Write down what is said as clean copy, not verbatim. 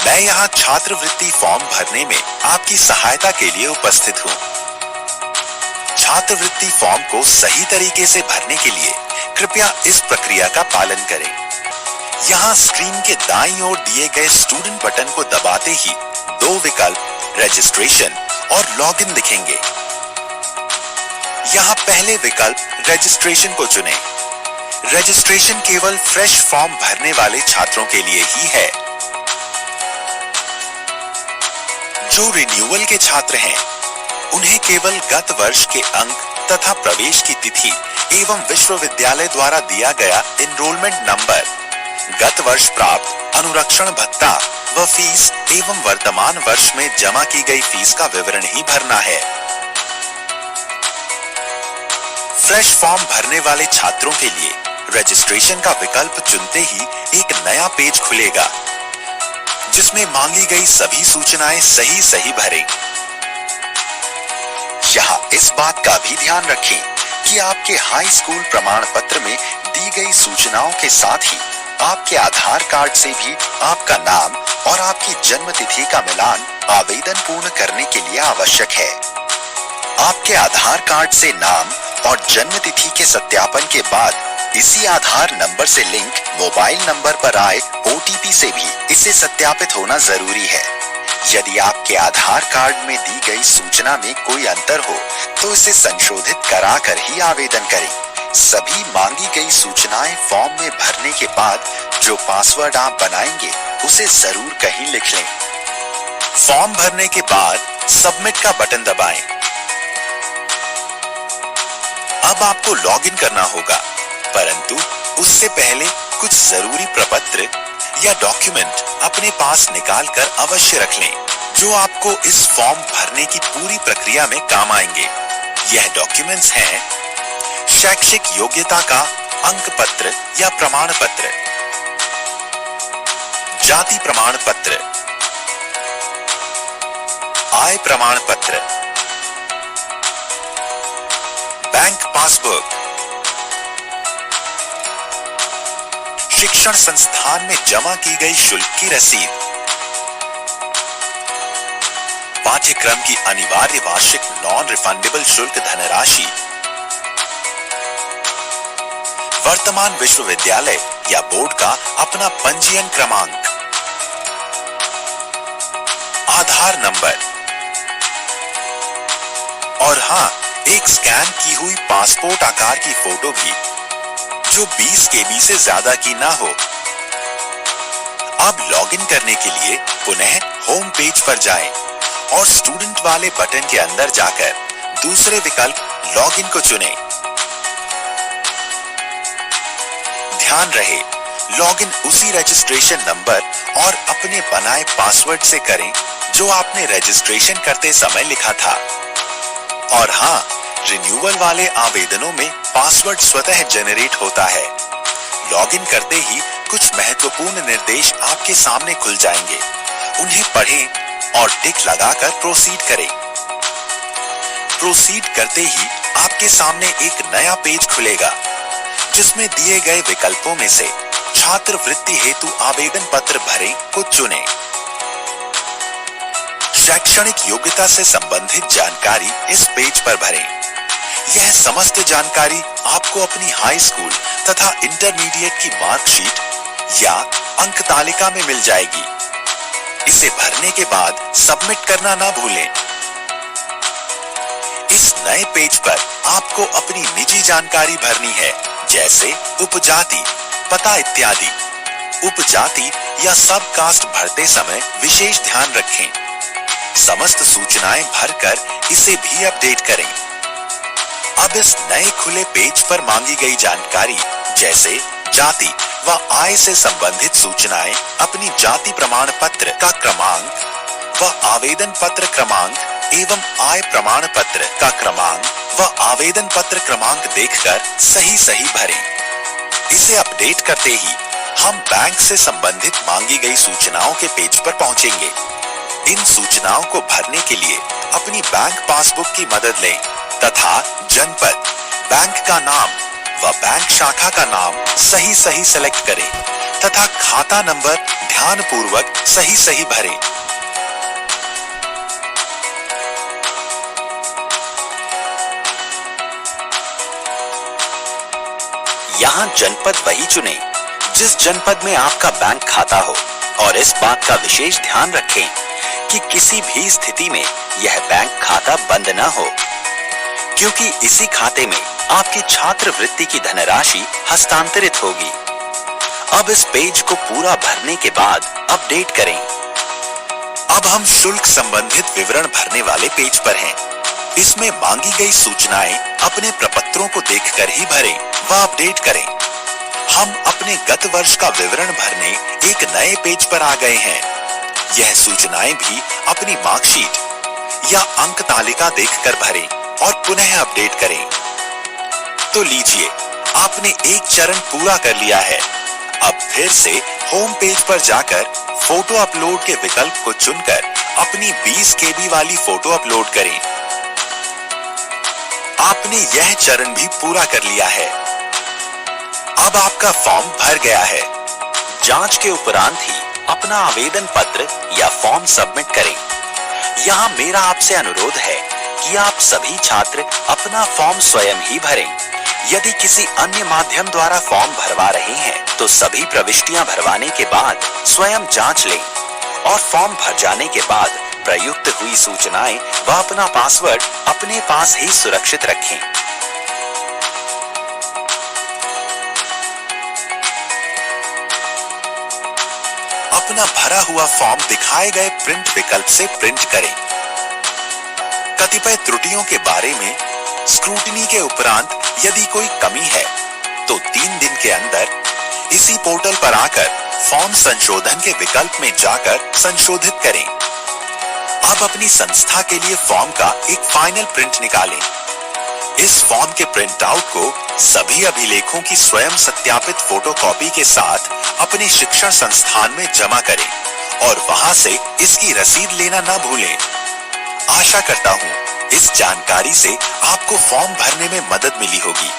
मैं यहाँ छात्रवृत्ति फॉर्म भरने में आपकी सहायता के लिए उपस्थित हूँ। छात्रवृत्ति फॉर्म को सही तरीके से भरने के लिए कृपया इस प्रक्रिया का पालन करें। यहाँ स्क्रीन के दाईं ओर दिए गए स्टूडेंट बटन को दबाते ही दो विकल्प रजिस्ट्रेशन और लॉगिन दिखेंगे। यहाँ पहले विकल्प रजिस्ट्रेशन को चुनें। रजिस्ट्रेशन केवल फ्रेश फॉर्म भरने वाले छात्रों के लिए ही है। जो रिन्यूअल के छात्र हैं, उन्हें केवल गत वर्ष के अंक तथा प्रवेश की तिथि एवं विश्वविद्यालय द्वारा दिया गया एनरोलमेंट नंबर, गत वर्ष प्राप्त अनुरक्षण भत्ता व फीस एवं वर्तमान वर्ष में जमा की गई फीस का विवरण ही भरना है। फ्रेश फॉर्म भरने वाले छात्रों के लिए रजिस्ट्रेशन का विकल्प चुनते ही एक नया पेज खुलेगा, जिसमें मांगी गई सभी सूचनाएं सही भरें। यहाँ इस बात का भी ध्यान रखें कि आपके हाई स्कूल प्रमाण पत्र में दी गई सूचनाओं के साथ ही आपके आधार कार्ड से भी आपका नाम और आपकी जन्म तिथि का मिलान आवेदन पूर्ण करने के लिए आवश्यक है। आपके आधार कार्ड से नाम और जन्म तिथि के सत्यापन के बाद इसी आधार नंबर से लिंक मोबाइल नंबर पर आए OTP से भी इसे सत्यापित होना जरूरी है। यदि आपके आधार कार्ड में दी गई सूचना में कोई अंतर हो तो इसे संशोधित कराकर ही आवेदन करें। सभी मांगी गई सूचनाएं फॉर्म में भरने के बाद जो पासवर्ड आप बनाएंगे उसे जरूर कहीं लिख लें। फॉर्म भरने के बाद सबमिट का बटन दबाएं। अब आपको लॉगिन करना होगा, परंतु उससे पहले कुछ जरूरी प्रपत्र या डॉक्यूमेंट अपने पास निकाल कर अवश्य रख लें, जो आपको इस फॉर्म भरने की पूरी प्रक्रिया में काम आएंगे। यह डॉक्यूमेंट्स हैं शैक्षिक योग्यता का अंक पत्र या प्रमाण पत्र, जाति प्रमाण पत्र, आय प्रमाण पत्र, बैंक पासबुक, शिक्षण संस्थान में जमा की गई शुल्क की रसीद, पाठ्यक्रम की अनिवार्य वार्षिक नॉन रिफंडेबल शुल्क धनराशि, वर्तमान विश्वविद्यालय या बोर्ड का अपना पंजीयन क्रमांक, आधार नंबर और हाँ, एक स्कैन की हुई पासपोर्ट आकार की फोटो भी, जो 20 KB से ज्यादा की ना हो। अब लॉगिन करने के लिए पुनः होम पेज पर जाएं और स्टूडेंट वाले बटन के अंदर जाकर दूसरे विकल्प लॉगिन को चुनें। ध्यान रहे, लॉगिन उसी रजिस्ट्रेशन नंबर और अपने बनाए पासवर्ड से करें जो आपने रजिस्ट्रेशन करते समय लिखा था। और हाँ, रिन्यूअल वाले आवेदनों में पासवर्ड स्वतः जनरेट होता है। लॉगिन करते ही कुछ महत्वपूर्ण निर्देश आपके सामने खुल जाएंगे। उन्हें पढ़ें और टिक लगाकर प्रोसीड करें। प्रोसीड करते ही आपके सामने एक नया पेज खुलेगा, जिसमें दिए गए विकल्पों में से छात्रवृत्ति हेतु आवेदन पत्र भरें को चुनें। शैक्षणिक योग्यता से संबंधित जानकारी इस पेज पर भरें। यह समस्त जानकारी आपको अपनी हाई स्कूल तथा इंटरमीडिएट की मार्कशीट या अंक तालिका में मिल जाएगी। इसे भरने के बाद सबमिट करना ना भूलें। इस नए पेज पर आपको अपनी निजी जानकारी भरनी है, जैसे उपजाति, पता इत्यादि। उपजाति या सब कास्ट भरते समय विशेष ध्यान रखें। समस्त सूचनाएं भरकर इसे भी अपडेट करें। अब इस नए खुले पेज पर मांगी गई जानकारी जैसे जाति व आय से संबंधित सूचनाएं अपनी जाति प्रमाण पत्र का क्रमांक व आवेदन पत्र क्रमांक एवं आय प्रमाण पत्र का क्रमांक व आवेदन पत्र क्रमांक देखकर सही भरें। इसे अपडेट करते ही हम बैंक से संबंधित मांगी गई सूचनाओं के पेज पर पहुंचेंगे। इन सूचनाओं को भरने के लिए अपनी बैंक पासबुक की मदद लें तथा जनपद, बैंक का नाम व बैंक शाखा का नाम सही सेलेक्ट करें तथा खाता नंबर ध्यानपूर्वक सही भरें। यहाँ जनपद वही चुनें जिस जनपद में आपका बैंक खाता हो और इस बात का विशेष ध्यान रखें कि किसी भी स्थिति में यह बैंक खाता बंद न हो, क्योंकि इसी खाते में आपकी छात्रवृत्ति की धनराशि हस्तांतरित होगी। अब इस पेज को पूरा भरने के बाद अपडेट करें। अब हम शुल्क संबंधित विवरण भरने वाले पेज पर हैं। इसमें मांगी गई सूचनाएं अपने प्रपत्रों को देखकर ही भरें व अपडेट करें। हम अपने गत वर्ष का विवरण भरने एक नए पेज पर आ गए हैं। यह सूचनाएं भी अपनी मार्कशीट या अंक तालिका देखकर भरें और पुनः अपडेट करें। तो लीजिए, आपने एक चरण पूरा कर लिया है। अब फिर से होम पेज पर जाकर फोटो अपलोड के विकल्प को चुनकर अपनी 20 KB वाली फोटो अपलोड करें। आपने यह चरण भी पूरा कर लिया है। अब आपका फॉर्म भर गया है। जांच के उपरांत ही अपना आवेदन पत्र या फॉर्म सबमिट करें। यहाँ मेरा आपसे अनुरोध है कि आप सभी छात्र अपना फॉर्म स्वयं ही भरें। यदि किसी अन्य माध्यम द्वारा फॉर्म भरवा रहे हैं तो सभी प्रविष्टियां भरवाने के बाद स्वयं जांच लें और फॉर्म भर जाने के बाद प्रयुक्त हुई सूचनाएं व अपना पासवर्ड अपने पास ही सुरक्षित रखें। अपना भरा हुआ फॉर्म दिखाए गए प्रिंट विकल्प से प्रिंट करें। कतिपय त्रुटियों के बारे में स्क्रूटिनी के उपरांत यदि कोई कमी है तो 3 दिन के अंदर इसी पोर्टल पर आकर फॉर्म संशोधन के विकल्प में जाकर संशोधित करें। अब अपनी संस्था के लिए फॉर्म का एक फाइनल प्रिंट निकालें। इस फॉर्म के प्रिंट आउट को सभी अभिलेखों की स्वयं सत्यापित फोटोकॉपी के साथ अपने शिक्षण संस्थान में जमा करें और वहां से इसकी रसीद लेना न भूलें। आशा करता हूं इस जानकारी से आपको फॉर्म भरने में मदद मिली होगी।